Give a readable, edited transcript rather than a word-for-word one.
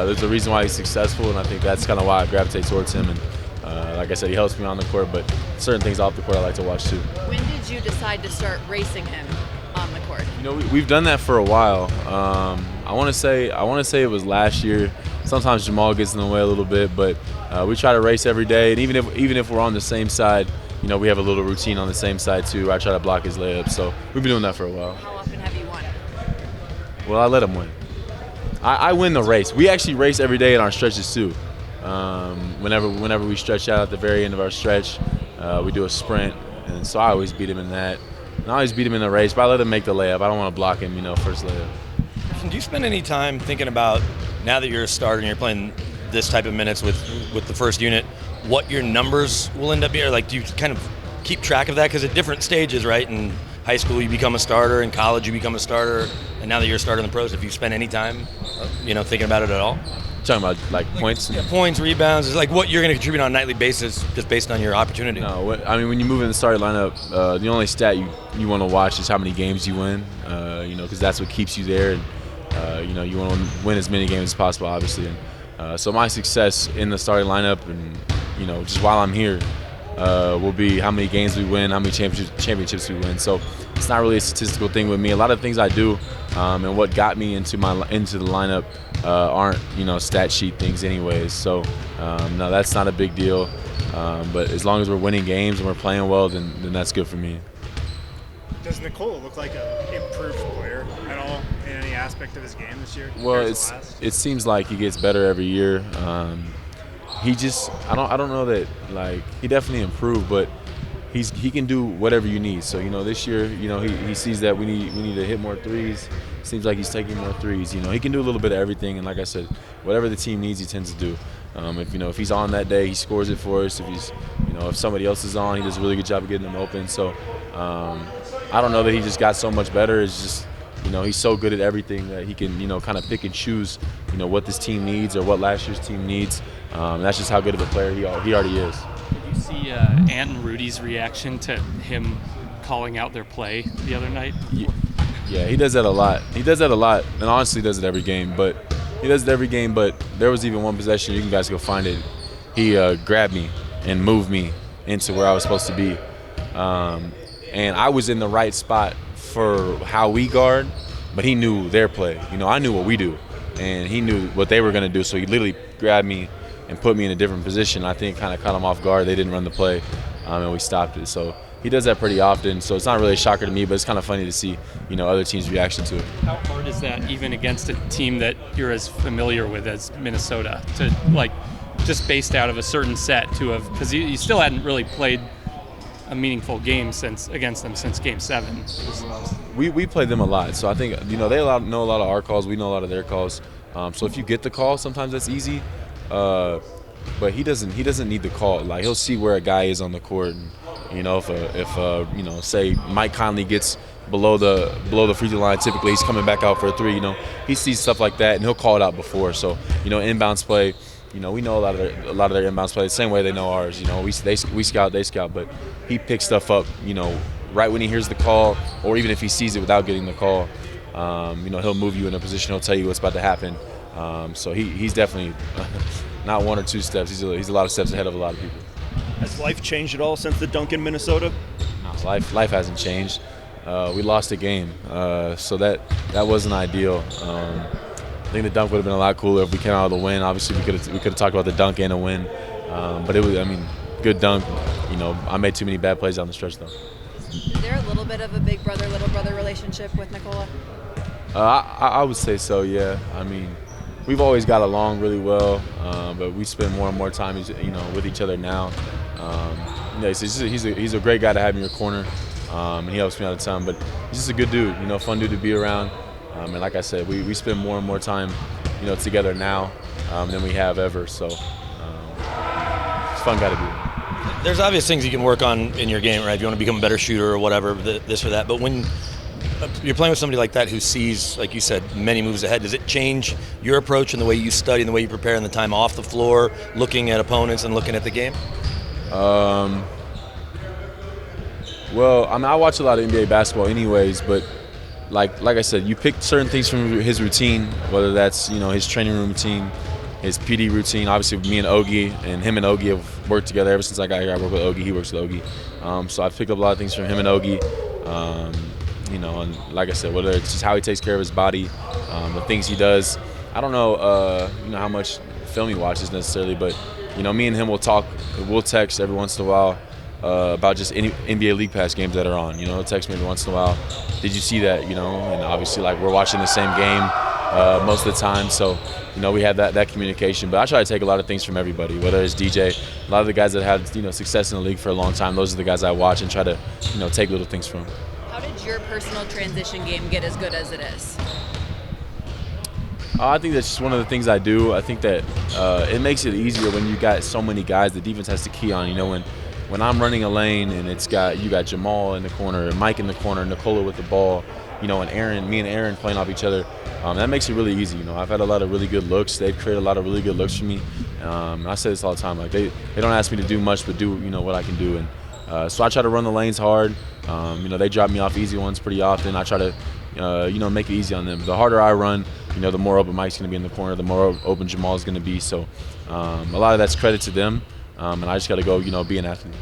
there's a reason why he's successful, and I think that's kind of why I gravitate towards him. And like I said, he helps me on the court, but certain things off the court I like to watch too. When did you decide to start racing him on the court? We've done that for a while. I want to say it was last year. Sometimes Jamal gets in the way a little bit, but we try to race every day. And even if we're on the same side, we have a little routine on the same side too. I try to block his layups. So we've been doing that for a while. How often have you won? Well, I let him win. I win the race. We actually race every day in our stretches too. Whenever we stretch out at the very end of our stretch, we do a sprint, and so I always beat him in that. And I always beat him in the race, but I let him make the layup. I don't want to block him, first layup. Do you spend any time thinking about, now that you're a starter and you're playing this type of minutes with the first unit, what your numbers will end up being? Like, do you kind of keep track of that? Because at different stages, right? In high school, you become a starter. In college, you become a starter. And now that you're a starter in the pros, if you spend any time, thinking about it at all? Talking about like points? Yeah, points, rebounds. It's like what you're going to contribute on a nightly basis just based on your opportunity. No, when you move in the starting lineup, the only stat you want to watch is how many games you win, because that's what keeps you there. And, you want to win as many games as possible, obviously. And, so my success in the starting lineup and, just while I'm here will be how many games we win, how many championships we win. So it's not really a statistical thing with me. A lot of things I do and what got me into the lineup aren't stat sheet things anyways. So no, that's not a big deal. But as long as we're winning games and we're playing well, then that's good for me. Does Nikola look like an improved player at all in any aspect of his game this year? Well, it seems like he gets better every year. He just I don't know that, like, he definitely improved, but he can do whatever you need. So this year he sees that we need to hit more threes. Seems like he's taking more threes. He can do a little bit of everything, and like I said, whatever the team needs, he tends to do. If he's on that day, he scores it for us. If somebody else is on, he does a really good job of getting them open. So I don't know that he just got so much better. It's just he's so good at everything that he can kind of pick and choose what this team needs or what last year's team needs. That's just how good of a player he already is. Did you see Ant and Rudy's reaction to him calling out their play the other night? Yeah, he does that a lot. And honestly does it every game. But there was even one possession, you guys go find it. He grabbed me and moved me into where I was supposed to be. And I was in the right spot for how we guard, but he knew their play. I knew what we do, and he knew what they were going to do. So he literally grabbed me and put me in a different position. I think kind of caught him off guard. They didn't run the play, and we stopped it. So he does that pretty often. So it's not really a shocker to me, but it's kind of funny to see other teams' reaction to it. How hard is that, even against a team that you're as familiar with as Minnesota, to just based out of a certain set because you still hadn't really played a meaningful game against them since Game 7. We played them a lot, so I think they know a lot of our calls. We know a lot of their calls. So if you get the call, sometimes that's easy. But he doesn't need the call. Like, he'll see where a guy is on the court, and if say Mike Conley gets below the free throw line, typically he's coming back out for a three. He sees stuff like that, and he'll call it out before. So inbounds play. We know a lot of their inbounds play the same way they know ours. We scout, they scout, but he picks stuff up. Right when he hears the call, or even if he sees it without getting the call. He'll move you in a position. He'll tell you what's about to happen. So he's definitely not one or two steps. He's a lot of steps ahead of a lot of people. Has life changed at all since the dunk in Minnesota? No, life hasn't changed. We lost a game, so that wasn't ideal. I think the dunk would have been a lot cooler if we came out with a win. Obviously, we could have talked about the dunk and a win, but it was, good dunk. I made too many bad plays down the stretch though. Is there a little bit of a big brother, little brother relationship with Nikola? I would say so. Yeah. We've always got along really well, but we spend more and more time, with each other now. He's a great guy to have in your corner, and he helps me all the time. But he's just a good dude, fun dude to be around. And like I said, we spend more and more time, together now than we have ever. So it's a fun guy to be with. There's obvious things you can work on in your game, right? If you want to become a better shooter or whatever, this or that. But when you're playing with somebody like that who sees, like you said, many moves ahead, does it change your approach and the way you study and the way you prepare in the time off the floor, looking at opponents and looking at the game? Well, I watch a lot of NBA basketball anyways, but like I said, you pick certain things from his routine, whether that's his training room routine, his PD routine. Obviously, me and Ogie and him and Ogie have worked together ever since I got here. I work with Ogie. He works with Ogie. So I've picked up a lot of things from him and Ogie. And like I said, whether it's just how he takes care of his body, the things he does. I don't know, how much film he watches necessarily, but me and him will talk. We'll text every once in a while about just any NBA League Pass games that are on. He'll text me every once in a while. Did you see that? And obviously, like, we're watching the same game most of the time, so we have that communication. But I try to take a lot of things from everybody, whether it's DJ. A lot of the guys that had success in the league for a long time, those are the guys I watch and try to take little things from. How did your personal transition game get as good as it is? I think that's just one of the things I do. I think that it makes it easier when you got so many guys the defense has to key on. When I'm running a lane and you got Jamal in the corner, Mike in the corner, Nicola with the ball, and me and Aaron playing off each other, that makes it really easy. I've had a lot of really good looks. They've created a lot of really good looks for me. I say this all the time. Like, they don't ask me to do much, but do what I can do. And so I try to run the lanes hard. They drop me off easy ones pretty often. I try to make it easy on them. The harder I run, the more open Mike's going to be in the corner, the more open Jamal's going to be. So a lot of that's credit to them, and I just got to go, be an athlete.